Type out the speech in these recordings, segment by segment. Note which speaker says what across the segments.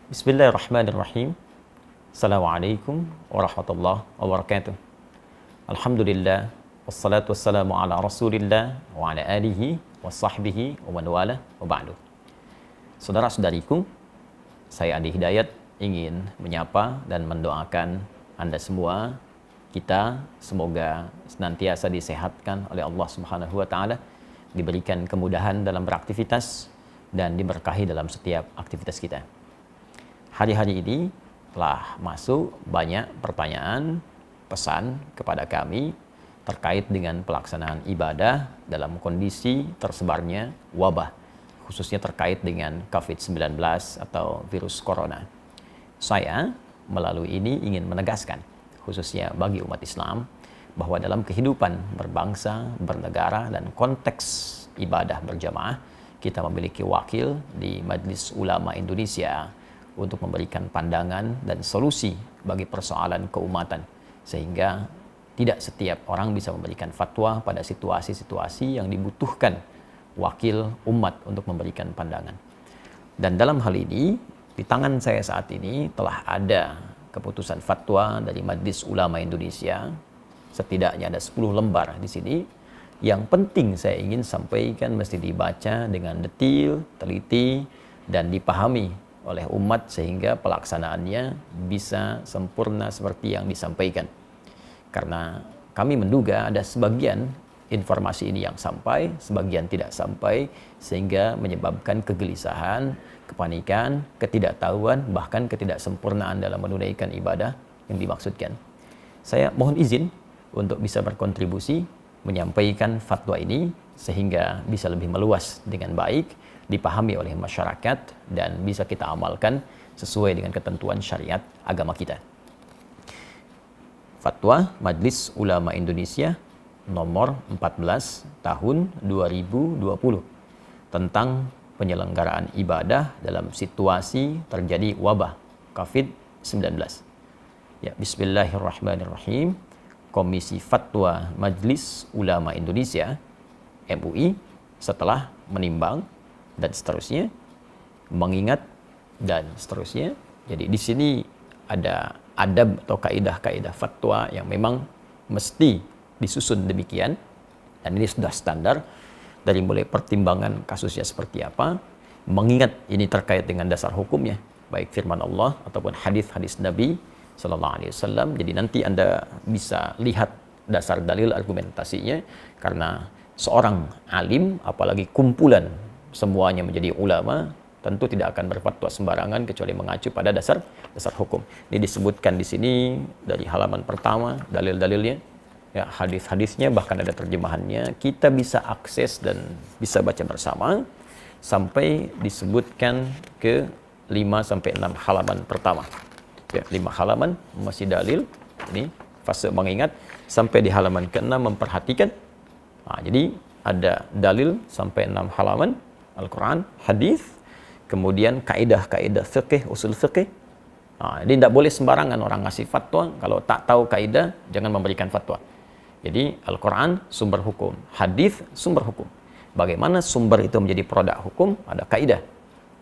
Speaker 1: Bismillahirrahmanirrahim. Assalamualaikum warahmatullahi wabarakatuh. Alhamdulillah, wassalatu wassalamu ala rasulillah wa ala alihi wa sahbihi wa man wala wa ba'du. Saudara-saudariku, saya Andi Hidayat ingin menyapa dan mendoakan Anda semua, kita semoga senantiasa disehatkan oleh Allah Subhanahu wa taala, diberikan kemudahan dalam beraktivitas dan diberkahi dalam setiap aktivitas kita. Hari-hari ini telah masuk banyak pertanyaan, pesan kepada kami terkait dengan pelaksanaan ibadah dalam kondisi tersebarnya wabah, khususnya terkait dengan COVID-19 atau virus corona. Saya melalui ini ingin menegaskan, khususnya bagi umat Islam, bahwa dalam kehidupan berbangsa, bernegara, dan konteks ibadah berjamaah, kita memiliki wakil di Majelis Ulama Indonesia untuk memberikan pandangan dan solusi bagi persoalan keumatan, sehingga tidak setiap orang bisa memberikan fatwa pada situasi-situasi yang dibutuhkan wakil umat untuk memberikan pandangan. Dan dalam hal ini, di tangan saya saat ini telah ada keputusan fatwa dari Majelis Ulama Indonesia, setidaknya ada 10 lembar di sini. Yang penting saya ingin sampaikan mesti dibaca dengan detail, teliti, dan dipahami oleh umat sehingga pelaksanaannya bisa sempurna seperti yang disampaikan. Karena kami menduga ada sebagian informasi ini yang sampai, sebagian tidak sampai, sehingga menyebabkan kegelisahan, kepanikan, ketidaktahuan, bahkan ketidaksempurnaan dalam menunaikan ibadah yang dimaksudkan. Saya mohon izin untuk bisa berkontribusi menyampaikan fatwa ini sehingga bisa lebih meluas dengan baik, dipahami oleh masyarakat, dan bisa kita amalkan sesuai dengan ketentuan syariat agama kita. Fatwa Majelis Ulama Indonesia nomor 14 tahun 2020 tentang penyelenggaraan ibadah dalam situasi terjadi wabah COVID-19. Ya, bismillahirrahmanirrahim. Komisi Fatwa Majelis Ulama Indonesia MUI setelah menimbang dan seterusnya, mengingat dan seterusnya. Jadi di sini ada adab atau kaidah-kaidah fatwa yang memang mesti disusun demikian, dan ini sudah standar dari mulai pertimbangan kasusnya seperti apa, mengingat ini terkait dengan dasar hukumnya, baik firman Allah ataupun hadis-hadis Nabi Sallallahu Alaihi Wasallam. Jadi nanti Anda bisa lihat dasar dalil argumentasinya, karena seorang alim, apalagi kumpulan semuanya menjadi ulama, tentu tidak akan berfatwa sembarangan kecuali mengacu pada dasar hukum. Ini disebutkan di sini dari halaman pertama, dalil-dalilnya, ya, hadis-hadisnya, bahkan ada terjemahannya. Kita bisa akses dan bisa baca bersama sampai disebutkan ke 5 sampai 6 halaman pertama. Ya, 5 halaman masih dalil. Ini fase mengingat sampai di halaman ke-6 memperhatikan. Nah, jadi ada dalil sampai 6 halaman Al-Quran, hadis, kemudian kaidah-kaidah fikih, usul fikih. Nah, jadi tidak boleh sembarangan orang ngasih fatwa, kalau tak tahu kaidah jangan memberikan fatwa. Jadi Al-Quran sumber hukum, hadis sumber hukum. Bagaimana sumber itu menjadi produk hukum, ada kaidah.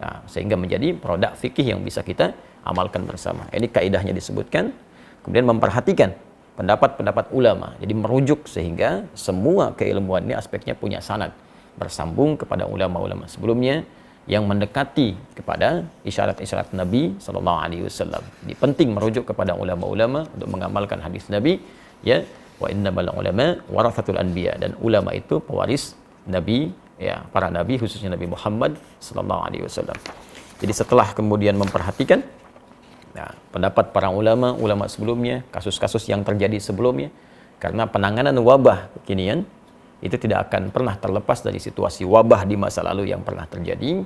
Speaker 1: Nah, sehingga menjadi produk fikih yang bisa kita amalkan bersama. Ini kaidahnya disebutkan, kemudian memperhatikan pendapat-pendapat ulama. Jadi merujuk sehingga semua keilmuan ini aspeknya punya sanad, bersambung kepada ulama-ulama sebelumnya yang mendekati kepada isyarat-isyarat Nabi Sallallahu Alaihi Wasallam. Jadi penting merujuk kepada ulama-ulama untuk mengamalkan hadis Nabi, ya, wa innamal ulama warathatul anbiya, dan ulama itu pewaris Nabi, ya, para nabi, khususnya Nabi Muhammad Sallallahu Alaihi Wasallam. Jadi setelah kemudian memperhatikan pendapat para ulama sebelumnya, kasus-kasus yang terjadi sebelumnya, karena penanganan wabah kekinian itu tidak akan pernah terlepas dari situasi wabah di masa lalu yang pernah terjadi,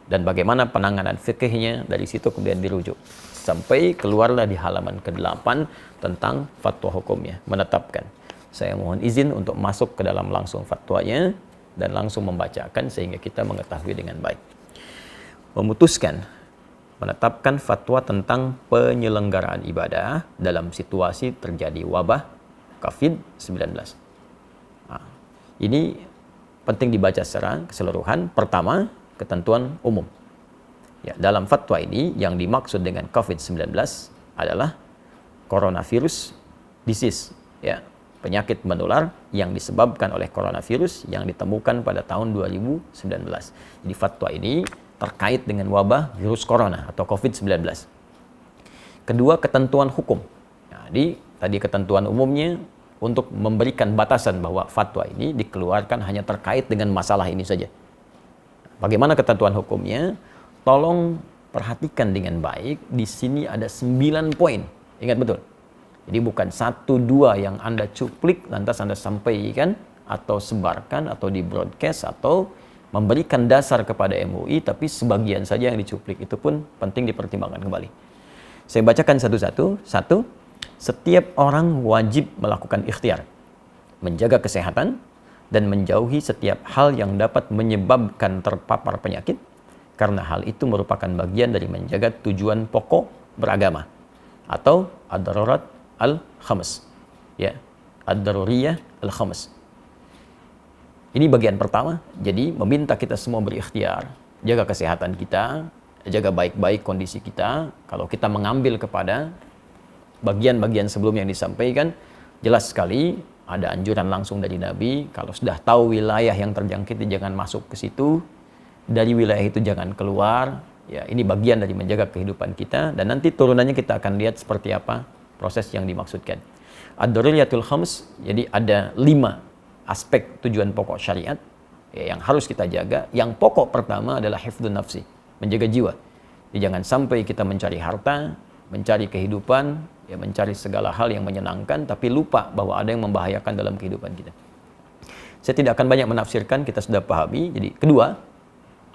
Speaker 1: dan bagaimana penanganan fikihnya, dari situ kemudian dirujuk sampai keluarlah di halaman ke-8 tentang fatwa hukumnya, menetapkan. Saya mohon izin untuk masuk ke dalam langsung fatwanya dan langsung membacakan sehingga kita mengetahui dengan baik. Memutuskan menetapkan fatwa tentang penyelenggaraan ibadah dalam situasi terjadi wabah COVID-19. Ini penting dibaca secara keseluruhan. Pertama, ketentuan umum. Ya, dalam fatwa ini yang dimaksud dengan COVID-19 adalah coronavirus disease, ya, penyakit menular yang disebabkan oleh coronavirus yang ditemukan pada tahun 2019. Jadi fatwa ini terkait dengan wabah virus corona atau COVID-19. Kedua, ketentuan hukum. Jadi tadi ketentuan umumnya untuk memberikan batasan bahwa fatwa ini dikeluarkan hanya terkait dengan masalah ini saja. Bagaimana ketentuan hukumnya? Tolong perhatikan dengan baik. Di sini ada 9 poin. Ingat betul. Jadi bukan 1-2 yang Anda cuplik lantas Anda sampaikan atau sebarkan atau di broadcast atau memberikan dasar kepada MUI, tapi sebagian saja yang dicuplik. Itu pun penting dipertimbangkan kembali. Saya bacakan satu-satu. 1. Setiap orang wajib melakukan ikhtiar, menjaga kesehatan, dan menjauhi setiap hal yang dapat menyebabkan terpapar penyakit, karena hal itu merupakan bagian dari menjaga tujuan pokok beragama, atau ad-darurat al-khams. Ya, ad-daruriyah al-khams. Ini bagian pertama, jadi meminta kita semua berikhtiar, jaga kesehatan kita, jaga baik-baik kondisi kita. Kalau kita mengambil kepada bagian-bagian sebelum yang disampaikan, jelas sekali ada anjuran langsung dari Nabi, kalau sudah tahu wilayah yang terjangkit jangan masuk ke situ, dari wilayah itu jangan keluar. Ya, ini bagian dari menjaga kehidupan kita, dan nanti turunannya kita akan lihat seperti apa proses yang dimaksudkan. Ad-daruriyatul khams, jadi ada 5 aspek tujuan pokok syariat ya, yang harus kita jaga. Yang pokok pertama adalah hifdzun nafsi, menjaga jiwa. Jadi jangan sampai kita mencari harta, mencari kehidupan, ya, mencari segala hal yang menyenangkan, tapi lupa bahwa ada yang membahayakan dalam kehidupan kita. Saya tidak akan banyak menafsirkan, kita sudah pahami. Jadi kedua,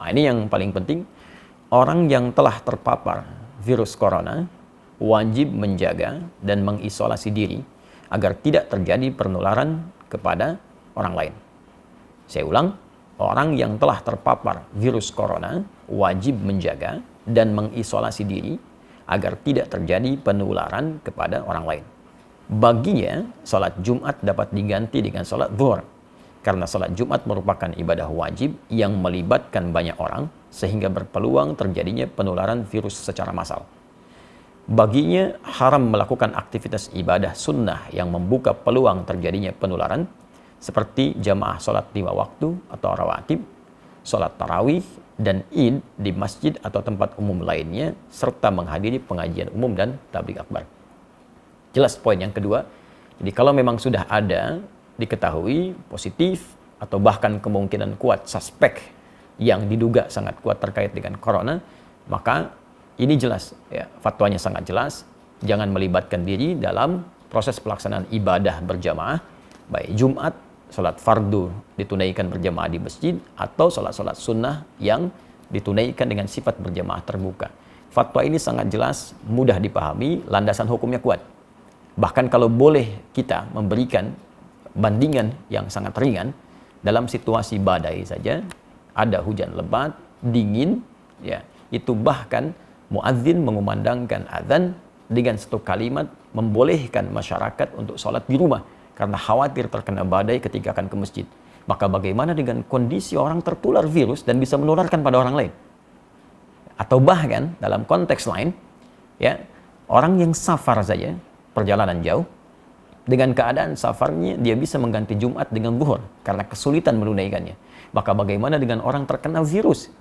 Speaker 1: ini yang paling penting, orang yang telah terpapar virus corona wajib menjaga dan mengisolasi diri agar tidak terjadi penularan kepada orang lain. Saya ulang, orang yang telah terpapar virus corona wajib menjaga dan mengisolasi diri agar tidak terjadi penularan kepada orang lain. Baginya, salat Jumat dapat diganti dengan salat zuhur, karena salat Jumat merupakan ibadah wajib yang melibatkan banyak orang, sehingga berpeluang terjadinya penularan virus secara massal. Baginya, haram melakukan aktivitas ibadah sunnah yang membuka peluang terjadinya penularan, seperti jamaah salat 5 waktu atau rawatib, salat tarawih, dan id di masjid atau tempat umum lainnya, serta menghadiri pengajian umum dan tabligh akbar. Jelas poin yang kedua. Jadi kalau memang sudah ada diketahui positif atau bahkan kemungkinan kuat suspek yang diduga sangat kuat terkait dengan corona, maka ini jelas ya, fatwanya sangat jelas, jangan melibatkan diri dalam proses pelaksanaan ibadah berjamaah, baik Jumat, salat fardu ditunaikan berjamaah di masjid, atau salat-salat sunnah yang ditunaikan dengan sifat berjamaah terbuka. Fatwa ini sangat jelas, mudah dipahami, landasan hukumnya kuat. Bahkan kalau boleh kita memberikan bandingan yang sangat ringan, dalam situasi badai saja, ada hujan lebat, dingin, ya, itu bahkan muadzin mengumandangkan azan dengan satu kalimat membolehkan masyarakat untuk sholat di rumah karena khawatir terkena badai ketika akan ke masjid. Maka bagaimana dengan kondisi orang tertular virus dan bisa menularkan pada orang lain? Atau bahkan dalam konteks lain, ya, orang yang safar saja, perjalanan jauh, dengan keadaan safarnya dia bisa mengganti Jumat dengan zuhur karena kesulitan menunaikannya. Maka bagaimana dengan orang terkena virus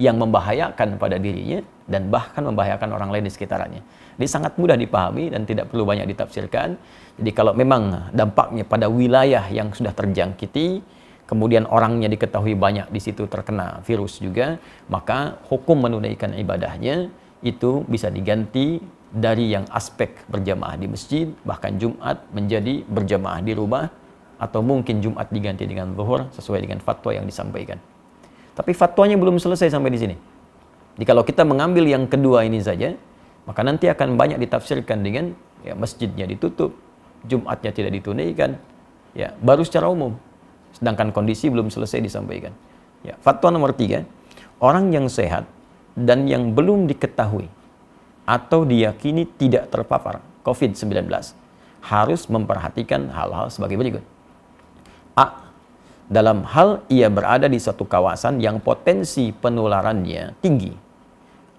Speaker 1: yang membahayakan pada dirinya dan bahkan membahayakan orang lain di sekitarnya? Ini sangat mudah dipahami dan tidak perlu banyak ditafsirkan. Jadi kalau memang dampaknya pada wilayah yang sudah terjangkiti, kemudian orangnya diketahui banyak di situ terkena virus juga, maka hukum menunaikan ibadahnya itu bisa diganti dari yang aspek berjamaah di masjid, bahkan Jumat menjadi berjamaah di rumah, atau mungkin Jumat diganti dengan zuhur sesuai dengan fatwa yang disampaikan. Tapi fatwanya belum selesai sampai di sini. Jadi kalau kita mengambil yang kedua ini saja, maka nanti akan banyak ditafsirkan dengan ya, masjidnya ditutup, Jumatnya tidak ditunaikan, ya, baru secara umum. Sedangkan kondisi belum selesai disampaikan. Ya, fatwa nomor 3, orang yang sehat dan yang belum diketahui atau diyakini tidak terpapar COVID-19 harus memperhatikan hal-hal sebagai berikut. A. Dalam hal ia berada di suatu kawasan yang potensi penularannya tinggi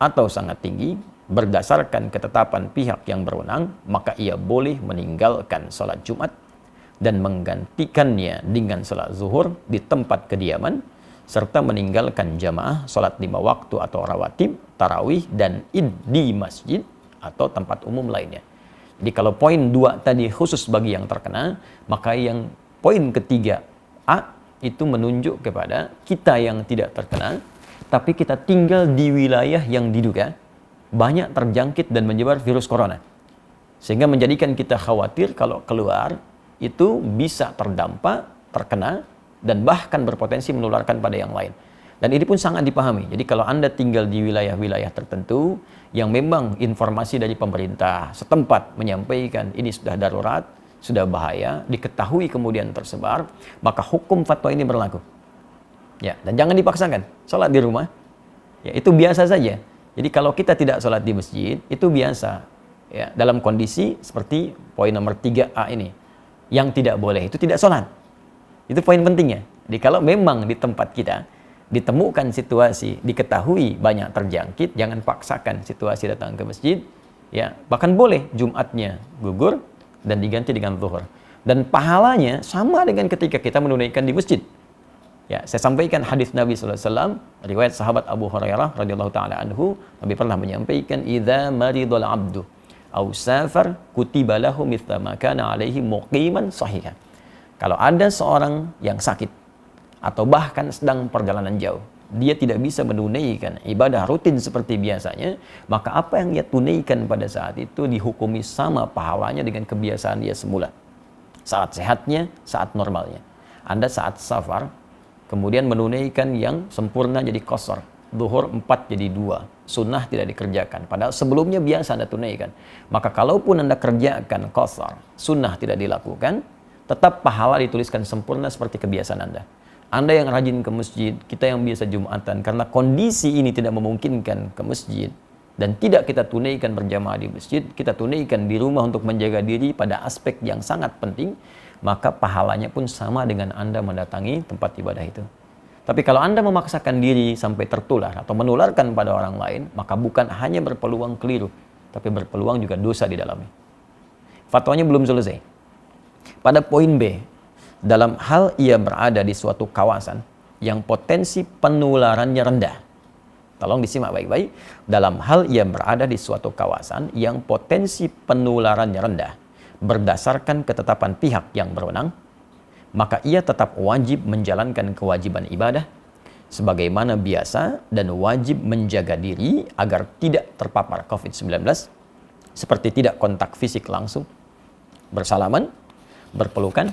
Speaker 1: atau sangat tinggi berdasarkan ketetapan pihak yang berwenang, maka ia boleh meninggalkan sholat Jumat dan menggantikannya dengan sholat zuhur di tempat kediaman, serta meninggalkan jamaah sholat 5 waktu atau rawatib, tarawih, dan id di masjid atau tempat umum lainnya. Jadi kalau poin 2 tadi khusus bagi yang terkena, maka yang poin ketiga A itu menunjuk kepada kita yang tidak terkena, tapi kita tinggal di wilayah yang diduga banyak terjangkit dan menyebar virus corona. Sehingga menjadikan kita khawatir kalau keluar itu bisa terdampak, terkena, dan bahkan berpotensi menularkan pada yang lain. Dan ini pun sangat dipahami. Jadi kalau Anda tinggal di wilayah-wilayah tertentu yang memang informasi dari pemerintah setempat menyampaikan ini sudah darurat, sudah bahaya, diketahui kemudian tersebar, maka hukum fatwa ini berlaku. Ya, dan jangan dipaksakan. Sholat di rumah, ya itu biasa saja. Jadi kalau kita tidak sholat di masjid, itu biasa. Ya, dalam kondisi seperti poin nomor 3A ini. Yang tidak boleh itu tidak sholat. Itu poin pentingnya. Jadi kalau memang di tempat kita ditemukan situasi, diketahui banyak terjangkit, jangan paksakan situasi datang ke masjid. Ya, bahkan boleh Jumatnya gugur dan diganti dengan zuhur. Dan pahalanya sama dengan ketika kita menunaikan di masjid. Ya, saya sampaikan hadis Nabi SAW, riwayat sahabat Abu Hurairah radhiyallahu taala anhu, Nabi pernah menyampaikan, "Idza maridul 'abdu aw safar kutiba lahu mithla ma kana 'alaihi muqiman sahihan." Kalau ada seorang yang sakit atau bahkan sedang perjalanan jauh, dia tidak bisa menunaikan ibadah rutin seperti biasanya, maka apa yang dia tunaikan pada saat itu dihukumi sama pahalanya dengan kebiasaan dia semula. Saat sehatnya, saat normalnya. Anda saat safar kemudian menunaikan yang sempurna jadi qasar, zuhur 4 jadi 2, sunnah tidak dikerjakan, padahal sebelumnya biasa Anda tunaikan. Maka kalaupun Anda kerjakan qasar, sunnah tidak dilakukan, tetap pahala dituliskan sempurna seperti kebiasaan Anda. Anda yang rajin ke masjid, kita yang biasa Jumatan, karena kondisi ini tidak memungkinkan ke masjid dan tidak kita tunaikan berjamaah di masjid, kita tunaikan di rumah untuk menjaga diri pada aspek yang sangat penting, maka pahalanya pun sama dengan Anda mendatangi tempat ibadah itu. Tapi kalau Anda memaksakan diri sampai tertular atau menularkan pada orang lain, maka bukan hanya berpeluang keliru, tapi berpeluang juga dosa di dalamnya. Fatwanya belum selesai. Pada poin B, dalam hal ia berada di suatu kawasan yang potensi penularannya rendah. Tolong disimak baik-baik. Dalam hal ia berada di suatu kawasan yang potensi penularannya rendah, berdasarkan ketetapan pihak yang berwenang, maka ia tetap wajib menjalankan kewajiban ibadah sebagaimana biasa dan wajib menjaga diri agar tidak terpapar COVID-19 seperti tidak kontak fisik langsung, bersalaman, berpelukan,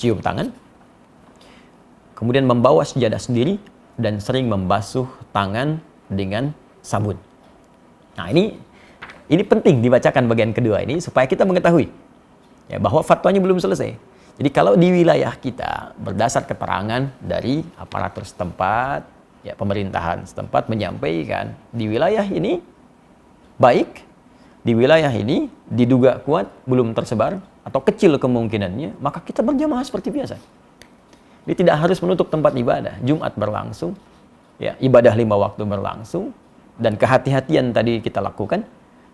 Speaker 1: cium tangan, kemudian membawa sejadah sendiri dan sering membasuh tangan dengan sabun. Nah, ini penting dibacakan bagian kedua ini supaya kita mengetahui ya, bahwa fatwanya belum selesai. Jadi kalau di wilayah kita berdasar keterangan dari aparatur setempat, ya pemerintahan setempat menyampaikan di wilayah ini baik, di wilayah ini diduga kuat belum tersebar atau kecil kemungkinannya, maka kita berjamaah seperti biasa. Jadi tidak harus menutup tempat ibadah. Jumat berlangsung, ya ibadah 5 waktu berlangsung, dan kehati-hatian tadi kita lakukan.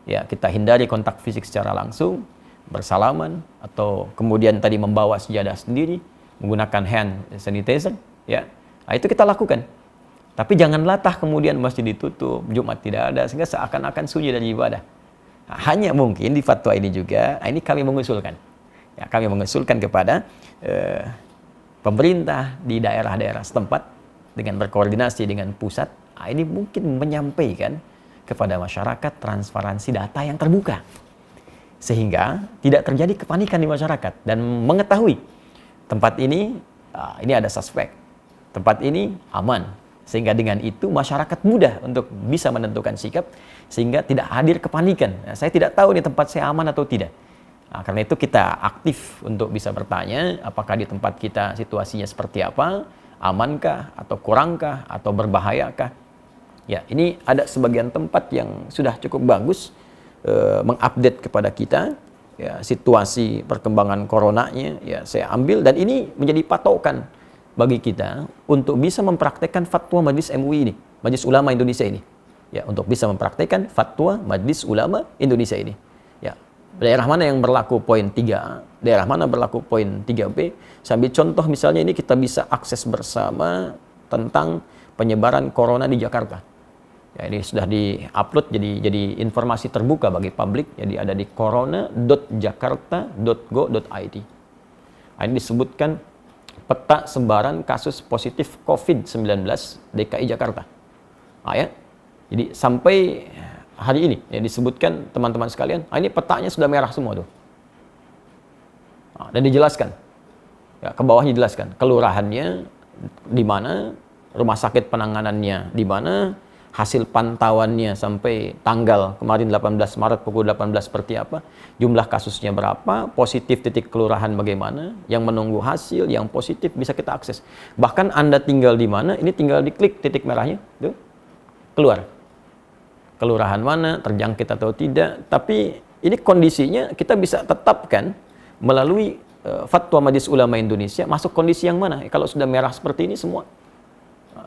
Speaker 1: Ya, kita hindari kontak fisik secara langsung, bersalaman, atau kemudian tadi membawa sejadah sendiri, menggunakan hand sanitizer, ya. Nah, itu kita lakukan. Tapi jangan latah kemudian masjid ditutup, Jumat tidak ada, sehingga seakan-akan sunyi dari ibadah. Nah, hanya mungkin di fatwa ini juga, ini kami mengusulkan. Ya, kami mengusulkan kepada pemerintah di daerah-daerah setempat dengan berkoordinasi dengan pusat, ini mungkin menyampaikan kepada masyarakat transparansi data yang terbuka. Sehingga tidak terjadi kepanikan di masyarakat dan mengetahui tempat ini ada suspek, tempat ini aman, sehingga dengan itu masyarakat mudah untuk bisa menentukan sikap sehingga tidak hadir kepanikan. Nah, saya tidak tahu nih tempat saya aman atau tidak. Nah, karena itu kita aktif untuk bisa bertanya apakah di tempat kita situasinya seperti apa, amankah atau kurangkah atau berbahayakah. Ya, ini ada sebagian tempat yang sudah cukup bagus mengupdate kepada kita ya, situasi perkembangan coronanya, ya saya ambil, dan ini menjadi patokan bagi kita untuk bisa mempraktekkan fatwa Majelis MUI ini, Majelis Ulama Indonesia ini. ya untuk bisa mempraktikkan fatwa Majelis Ulama Indonesia ini. Ya, daerah mana yang berlaku poin 3A, daerah mana berlaku poin 3B. Sambil contoh misalnya ini kita bisa akses bersama tentang penyebaran corona di Jakarta. Ya, ini sudah di-upload jadi informasi terbuka bagi publik. Jadi ada di corona.jakarta.go.id. Ini disebutkan peta sebaran kasus positif COVID-19 DKI Jakarta. Ya. Jadi sampai hari ini ya disebutkan teman-teman sekalian, ini petanya sudah merah semua tuh. Dan dijelaskan. Ya, ke bawahnya dijelaskan kelurahannya di mana, rumah sakit penanganannya di mana, hasil pantauannya sampai tanggal kemarin 18 Maret pukul 18 seperti apa, jumlah kasusnya berapa, positif titik kelurahan bagaimana, yang menunggu hasil, yang positif bisa kita akses. Bahkan Anda tinggal di mana, ini tinggal diklik titik merahnya, tuh, keluar. Kelurahan mana, terjangkit atau tidak, tapi ini kondisinya kita bisa tetapkan melalui Fatwa Majelis Ulama Indonesia, masuk kondisi yang mana. Kalau sudah merah seperti ini semua,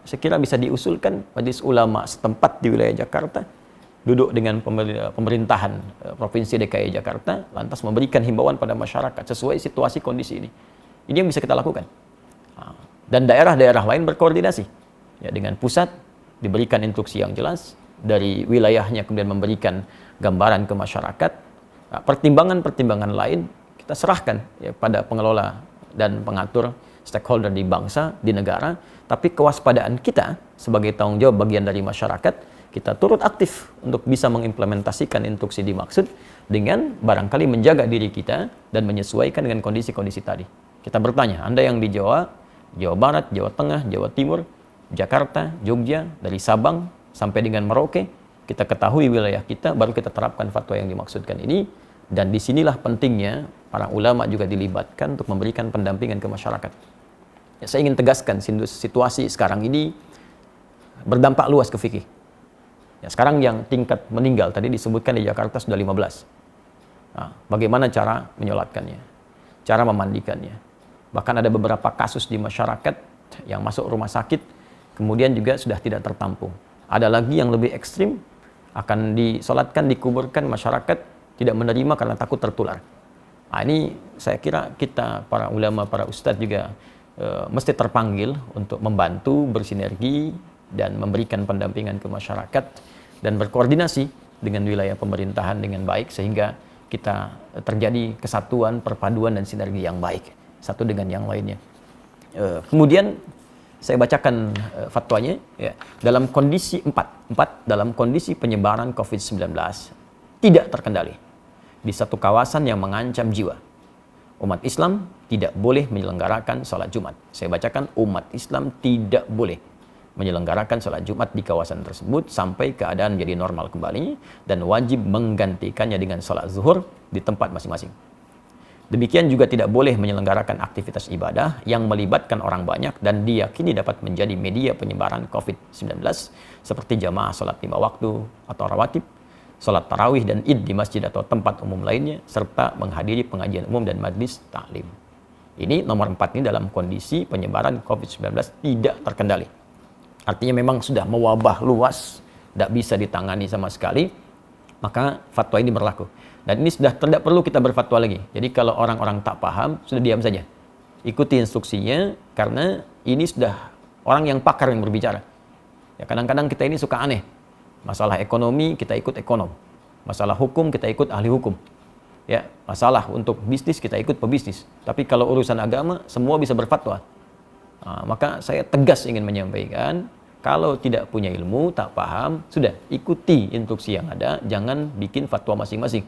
Speaker 1: saya kira bisa diusulkan Majelis Ulama setempat di wilayah Jakarta duduk dengan pemerintahan Provinsi DKI Jakarta, lantas memberikan himbauan pada masyarakat sesuai situasi kondisi ini. Ini yang bisa kita lakukan. Dan daerah-daerah lain berkoordinasi ya, dengan pusat, diberikan instruksi yang jelas, dari wilayahnya kemudian memberikan gambaran ke masyarakat. Pertimbangan-pertimbangan lain kita serahkan ya, pada pengelola dan pengatur stakeholder di bangsa, di negara. Tapi kewaspadaan kita sebagai tanggung jawab bagian dari masyarakat, kita turut aktif untuk bisa mengimplementasikan instruksi dimaksud dengan barangkali menjaga diri kita dan menyesuaikan dengan kondisi-kondisi tadi. Kita bertanya, Anda yang di Jawa, Jawa Barat, Jawa Tengah, Jawa Timur, Jakarta, Jogja, dari Sabang sampai dengan Merauke, kita ketahui wilayah kita, baru kita terapkan fatwa yang dimaksudkan ini. Dan disinilah pentingnya para ulama juga dilibatkan untuk memberikan pendampingan ke masyarakat. Ya, saya ingin tegaskan situasi sekarang ini berdampak luas ke fikih. Ya, sekarang yang tingkat meninggal tadi disebutkan di Jakarta sudah 15. Bagaimana cara menyolatkannya, cara memandikannya. Bahkan ada beberapa kasus di masyarakat yang masuk rumah sakit, kemudian juga sudah tidak tertampung. Ada lagi yang lebih ekstrim, akan disolatkan, dikuburkan, masyarakat tidak menerima karena takut tertular. Ini saya kira kita, para ulama, para ustadz juga mesti terpanggil untuk membantu, bersinergi, dan memberikan pendampingan ke masyarakat, dan berkoordinasi dengan wilayah pemerintahan dengan baik, sehingga kita terjadi kesatuan, perpaduan, dan sinergi yang baik, satu dengan yang lainnya. Kemudian saya bacakan fatwanya, ya. Dalam kondisi 4, dalam kondisi penyebaran COVID-19 tidak terkendali di satu kawasan yang mengancam jiwa, umat Islam tidak boleh menyelenggarakan sholat Jumat. Saya bacakan, umat Islam tidak boleh menyelenggarakan sholat Jumat di kawasan tersebut sampai keadaan jadi normal kembali, dan wajib menggantikannya dengan sholat zuhur di tempat masing-masing. Demikian juga tidak boleh menyelenggarakan aktivitas ibadah yang melibatkan orang banyak dan diyakini dapat menjadi media penyebaran COVID-19 seperti jamaah sholat 5 waktu atau rawatib, sholat tarawih dan id di masjid atau tempat umum lainnya, serta menghadiri pengajian umum dan majlis taklim. Ini nomor 4 ini dalam kondisi penyebaran COVID-19 tidak terkendali. Artinya memang sudah mewabah luas, tidak bisa ditangani sama sekali, maka fatwa ini berlaku. Dan ini sudah tidak perlu kita berfatwa lagi. Jadi kalau orang-orang tak paham, sudah diam saja. Ikuti instruksinya, karena ini sudah orang yang pakar yang berbicara. Ya, kadang-kadang kita ini suka aneh. Masalah ekonomi, kita ikut ekonom. Masalah hukum, kita ikut ahli hukum. Ya, masalah untuk bisnis, kita ikut pebisnis. Tapi kalau urusan agama, semua bisa berfatwa. Maka saya tegas ingin menyampaikan, kalau tidak punya ilmu, tak paham, sudah ikuti instruksi yang ada, jangan bikin fatwa masing-masing.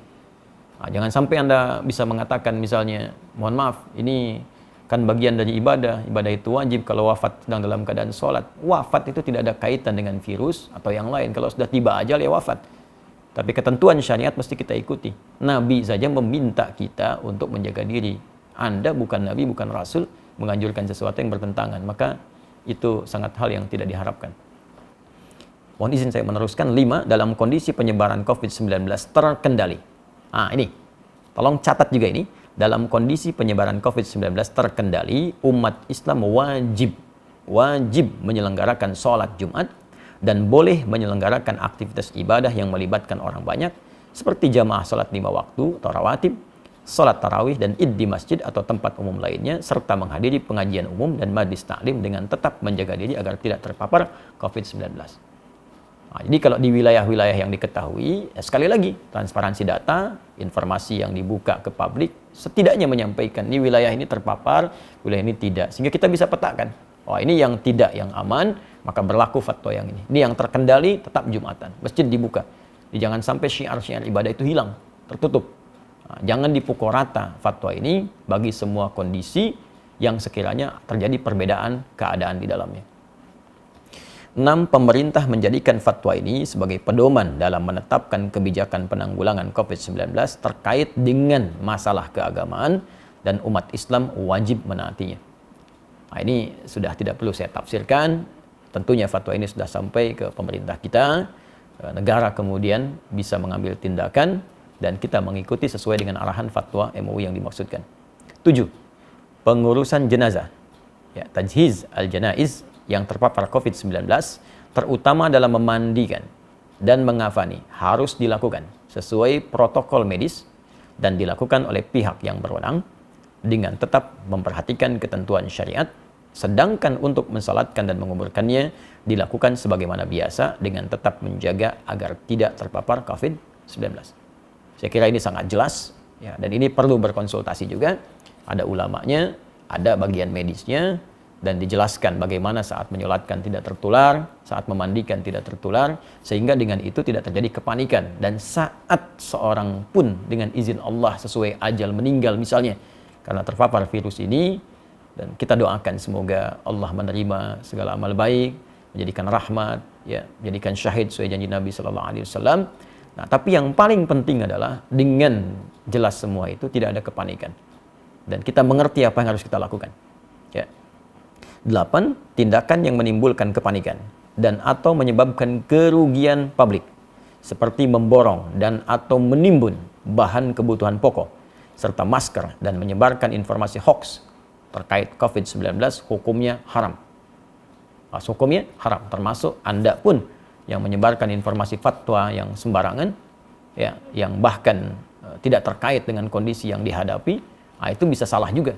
Speaker 1: Jangan sampai Anda bisa mengatakan misalnya, mohon maaf, ini kan bagian dari ibadah itu wajib kalau wafat sedang dalam keadaan sholat. Wafat itu tidak ada kaitan dengan virus atau yang lain. Kalau sudah tiba ajal ya wafat. Tapi ketentuan syariat mesti kita ikuti. Nabi saja meminta kita untuk menjaga diri. Anda bukan Nabi, bukan Rasul, menganjurkan sesuatu yang bertentangan. Maka itu sangat hal yang tidak diharapkan. Mohon izin saya meneruskan. 5, dalam kondisi penyebaran COVID-19 terkendali. Ini, tolong catat juga ini. Dalam kondisi penyebaran COVID-19 terkendali, umat Islam wajib menyelenggarakan sholat Jumat dan boleh menyelenggarakan aktivitas ibadah yang melibatkan orang banyak seperti jamaah salat 5 waktu atau rawatib, salat tarawih dan id di masjid atau tempat umum lainnya, serta menghadiri pengajian umum dan majlis taklim dengan tetap menjaga diri agar tidak terpapar COVID-19. Nah, jadi kalau di wilayah-wilayah yang diketahui, sekali lagi, transparansi data, informasi yang dibuka ke publik, setidaknya menyampaikan, ini wilayah ini terpapar, wilayah ini tidak. Sehingga kita bisa petakan, oh ini yang tidak, yang aman, maka berlaku fatwa yang ini. Ini yang terkendali, tetap Jumatan. Masjid dibuka. Jadi jangan sampai syiar-syiar ibadah itu hilang, tertutup. Nah, jangan dipukul rata fatwa ini bagi semua kondisi yang sekiranya terjadi perbedaan keadaan di dalamnya. 6. Pemerintah menjadikan fatwa ini sebagai pedoman dalam menetapkan kebijakan penanggulangan COVID-19 terkait dengan masalah keagamaan dan umat Islam wajib menaatinya. Nah, ini sudah tidak perlu saya tafsirkan. Tentunya fatwa ini sudah sampai ke pemerintah kita. Negara kemudian bisa mengambil tindakan dan kita mengikuti sesuai dengan arahan fatwa MUI yang dimaksudkan. 7. Pengurusan jenazah. Ya, tajhiz al-janaiz yang terpapar COVID-19, terutama dalam memandikan dan mengafani, harus dilakukan sesuai protokol medis dan dilakukan oleh pihak yang berwenang dengan tetap memperhatikan ketentuan syariat, sedangkan untuk mensalatkan dan menguburkannya dilakukan sebagaimana biasa dengan tetap menjaga agar tidak terpapar COVID-19. Saya kira ini sangat jelas, ya, dan ini perlu berkonsultasi juga. Ada ulamanya, ada bagian medisnya, dan dijelaskan bagaimana saat menyolatkan tidak tertular, saat memandikan tidak tertular, sehingga dengan itu tidak terjadi kepanikan. Dan saat seorang pun dengan izin Allah sesuai ajal meninggal misalnya karena terpapar virus ini, dan kita doakan semoga Allah menerima segala amal baik, menjadikan rahmat, ya, menjadikan syahid sesuai janji Nabi Sallallahu Alaihi Wasallam. Nah, tapi yang paling penting adalah dengan jelas semua itu tidak ada kepanikan dan kita mengerti apa yang harus kita lakukan. Ya. 8. Tindakan yang menimbulkan kepanikan dan atau menyebabkan kerugian publik seperti memborong dan atau menimbun bahan kebutuhan pokok serta masker dan menyebarkan informasi hoax terkait COVID-19 hukumnya haram. Hukumnya haram, termasuk Anda pun yang menyebarkan informasi fatwa yang sembarangan, ya, yang bahkan tidak terkait dengan kondisi yang dihadapi, itu bisa salah juga.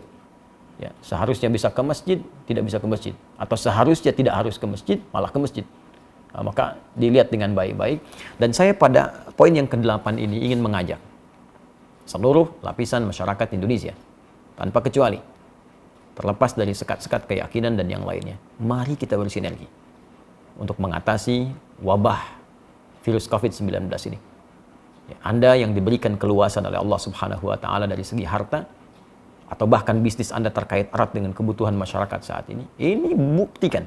Speaker 1: Ya, seharusnya bisa ke masjid, tidak bisa ke masjid. Atau seharusnya tidak harus ke masjid, malah ke masjid. Maka dilihat dengan baik-baik. Dan saya pada poin yang ke-8 ini ingin mengajak seluruh lapisan masyarakat Indonesia, tanpa kecuali, terlepas dari sekat-sekat keyakinan dan yang lainnya, mari kita bersinergi untuk mengatasi wabah virus COVID-19 ini. Ya, Anda yang diberikan keluasan oleh Allah Subhanahu wa Ta'ala dari segi harta, atau bahkan bisnis Anda terkait erat dengan kebutuhan masyarakat saat ini buktikan.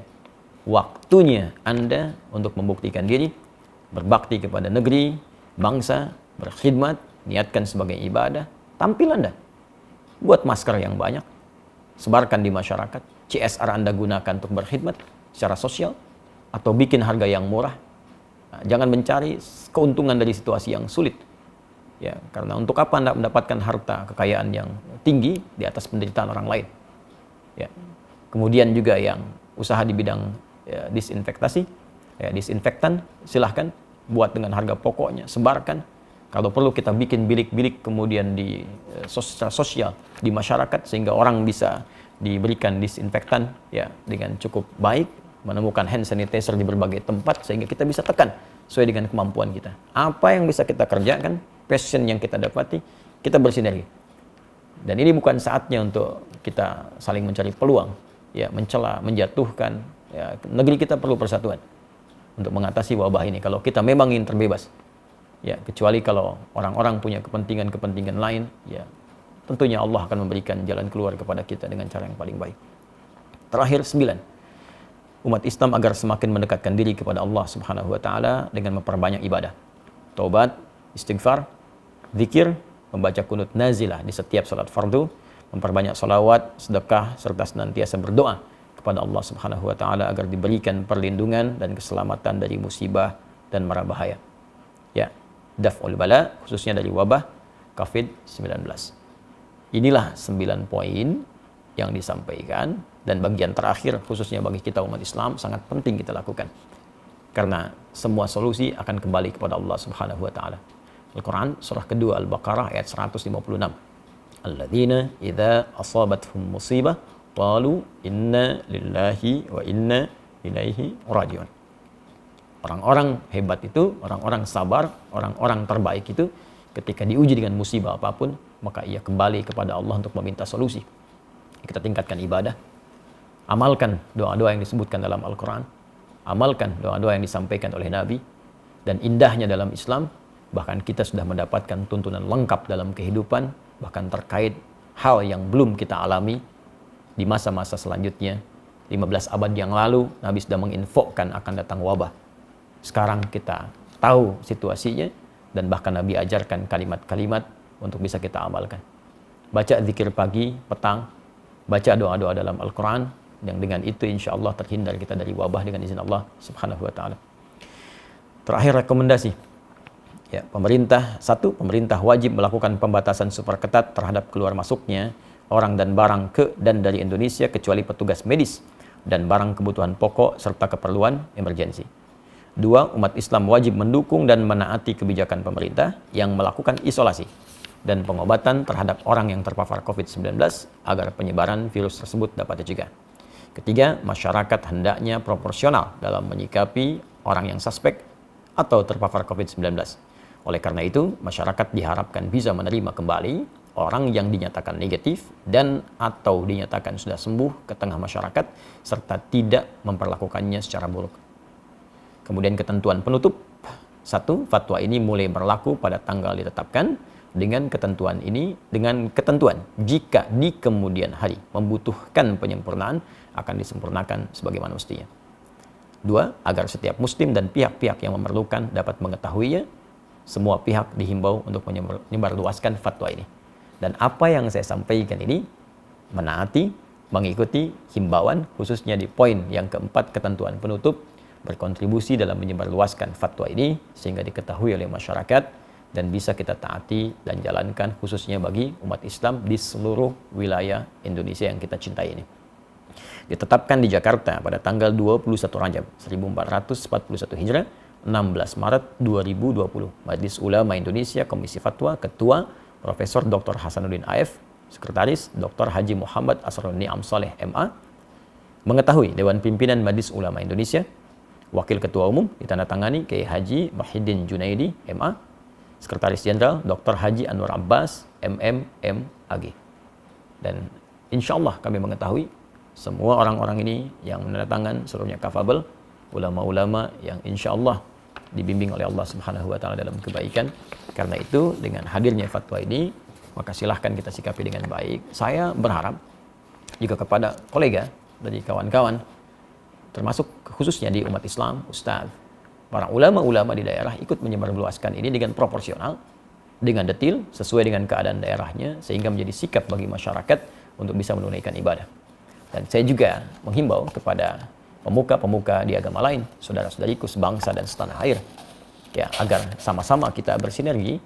Speaker 1: Waktunya Anda untuk membuktikan diri, berbakti kepada negeri, bangsa, berkhidmat, niatkan sebagai ibadah, tampil Anda. Buat masker yang banyak, sebarkan di masyarakat, CSR Anda gunakan untuk berkhidmat secara sosial, atau bikin harga yang murah. Nah, jangan mencari keuntungan dari situasi yang sulit. Ya, karena untuk apa Anda mendapatkan harta kekayaan yang tinggi di atas penderitaan orang lain? Ya. Kemudian juga yang usaha di bidang disinfektasi, disinfektan, silahkan buat dengan harga pokoknya, sebarkan. Kalau perlu kita bikin bilik-bilik kemudian di sosial di masyarakat sehingga orang bisa diberikan disinfektan, ya, dengan cukup baik, menemukan hand sanitizer di berbagai tempat sehingga kita bisa tekan sesuai dengan kemampuan kita. Apa yang bisa kita kerjakan, passion yang kita dapati, kita bersinergi. Dan ini bukan saatnya untuk kita saling mencari peluang, ya, mencela, menjatuhkan. Ya, negeri kita perlu persatuan untuk mengatasi wabah ini. Kalau kita memang ingin terbebas, ya, kecuali kalau orang-orang punya kepentingan-kepentingan lain, ya, tentunya Allah akan memberikan jalan keluar kepada kita dengan cara yang paling baik. Terakhir, 9. Umat Islam agar semakin mendekatkan diri kepada Allah Subhanahu wa Ta'ala dengan memperbanyak ibadah, taubat, istighfar, zikir, membaca kunut nazilah di setiap salat fardu, memperbanyak salawat, sedekah, serta senantiasa berdoa kepada Allah Subhanahu wa Ta'ala agar diberikan perlindungan dan keselamatan dari musibah dan mara bahaya. Ya, daf'ul bala, khususnya dari wabah COVID-19. Inilah 9 poin yang disampaikan, dan bagian terakhir khususnya bagi kita umat Islam sangat penting kita lakukan. Karena semua solusi akan kembali kepada Allah Subhanahu wa taala. Al-Quran surah kedua Al-Baqarah ayat 156. Alladzina idza asabathum musibah qalu inna lillahi wa inna ilaihi rajiun. Orang-orang hebat itu, orang-orang sabar, orang-orang terbaik itu ketika diuji dengan musibah apapun, maka ia kembali kepada Allah untuk meminta solusi. Kita tingkatkan ibadah, amalkan doa-doa yang disebutkan dalam Al-Quran, amalkan doa-doa yang disampaikan oleh Nabi, dan indahnya dalam Islam, bahkan kita sudah mendapatkan tuntunan lengkap dalam kehidupan, bahkan terkait hal yang belum kita alami di masa-masa selanjutnya. 15 abad yang lalu, Nabi sudah menginfokan akan datang wabah. Sekarang kita tahu situasinya, dan bahkan Nabi ajarkan kalimat-kalimat untuk bisa kita amalkan. Baca zikir pagi, petang, baca doa-doa dalam Al-Quran, yang dengan itu insya Allah terhindar kita dari wabah dengan izin Allah Subhanahu wa ta'ala. Terakhir rekomendasi. Ya, pemerintah wajib melakukan pembatasan super ketat terhadap keluar masuknya orang dan barang ke dan dari Indonesia kecuali petugas medis dan barang kebutuhan pokok serta keperluan emergensi. 2. Umat Islam wajib mendukung dan menaati kebijakan pemerintah yang melakukan isolasi dan pengobatan terhadap orang yang terpapar COVID-19 agar penyebaran virus tersebut dapat dicegah. 3. Masyarakat hendaknya proporsional dalam menyikapi orang yang suspek atau terpapar COVID-19. Oleh karena itu, masyarakat diharapkan bisa menerima kembali orang yang dinyatakan negatif dan atau dinyatakan sudah sembuh ke tengah masyarakat serta tidak memperlakukannya secara buruk. Kemudian ketentuan penutup. 1. Fatwa ini mulai berlaku pada tanggal ditetapkan dengan ketentuan jika di kemudian hari membutuhkan penyempurnaan akan disempurnakan sebagaimana mestinya. 2. Agar setiap muslim dan pihak-pihak yang memerlukan dapat mengetahuinya, semua pihak dihimbau untuk menyebarluaskan fatwa ini. Dan apa yang saya sampaikan ini menaati, mengikuti himbauan khususnya di poin yang keempat ketentuan penutup, berkontribusi dalam menyebarluaskan fatwa ini sehingga diketahui oleh masyarakat dan bisa kita taati dan jalankan khususnya bagi umat Islam di seluruh wilayah Indonesia yang kita cintai ini. Ditetapkan di Jakarta pada tanggal 21 Rajab 1441 Hijrah, 16 Maret 2020. Majelis Ulama Indonesia Komisi Fatwa, Ketua Profesor Dr. Hasanuddin AF, Sekretaris Dr. Haji Muhammad Asrul Ni'am Saleh MA. Mengetahui Dewan Pimpinan Majelis Ulama Indonesia, Wakil Ketua Umum ditandatangani Kiai Haji Muhyiddin Junaidi MA, Sekretaris Jenderal Dr. Haji Anwar Abbas MM AG. Dan insya Allah kami mengetahui semua orang-orang ini yang menandatangan seluruhnya kafabel, ulama-ulama yang insya Allah dibimbing oleh Allah Subhanahu wa ta'ala dalam kebaikan. Karena itu dengan hadirnya fatwa ini, maka silahkan kita sikapi dengan baik. Saya berharap juga kepada kolega dari kawan-kawan, termasuk khususnya di umat Islam, Ustaz, para ulama-ulama di daerah ikut menyebarluaskan ini dengan proporsional, dengan detil, sesuai dengan keadaan daerahnya, sehingga menjadi sikap bagi masyarakat untuk bisa menunaikan ibadah. Dan saya juga menghimbau kepada pemuka-pemuka di agama lain, saudara-saudariku sebangsa dan setanah air, ya, agar sama-sama kita bersinergi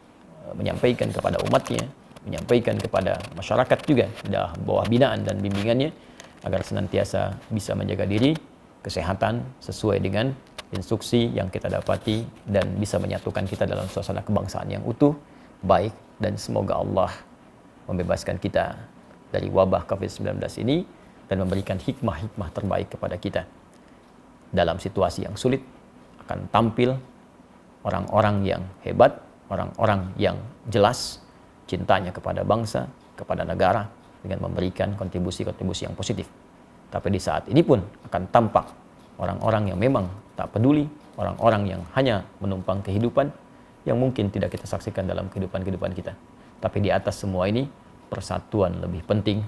Speaker 1: menyampaikan kepada umatnya, menyampaikan kepada masyarakat juga dalam bawah binaan dan bimbingannya, agar senantiasa bisa menjaga diri, kesehatan sesuai dengan instruksi yang kita dapati dan bisa menyatukan kita dalam suasana kebangsaan yang utuh, baik, dan semoga Allah membebaskan kita dari wabah COVID-19 ini dan memberikan hikmah-hikmah terbaik kepada kita. Dalam situasi yang sulit akan tampil orang-orang yang hebat, orang-orang yang jelas cintanya kepada bangsa, kepada negara dengan memberikan kontribusi-kontribusi yang positif. Tapi di saat ini pun akan tampak orang-orang yang memang tak peduli, orang-orang yang hanya menumpang kehidupan yang mungkin tidak kita saksikan dalam kehidupan kita. Tapi di atas semua ini, persatuan lebih penting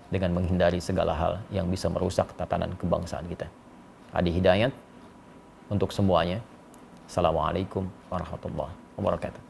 Speaker 1: dengan menghindari segala hal yang bisa merusak tatanan kebangsaan kita. Adi Hidayat untuk semuanya. Assalamualaikum warahmatullahi wabarakatuh.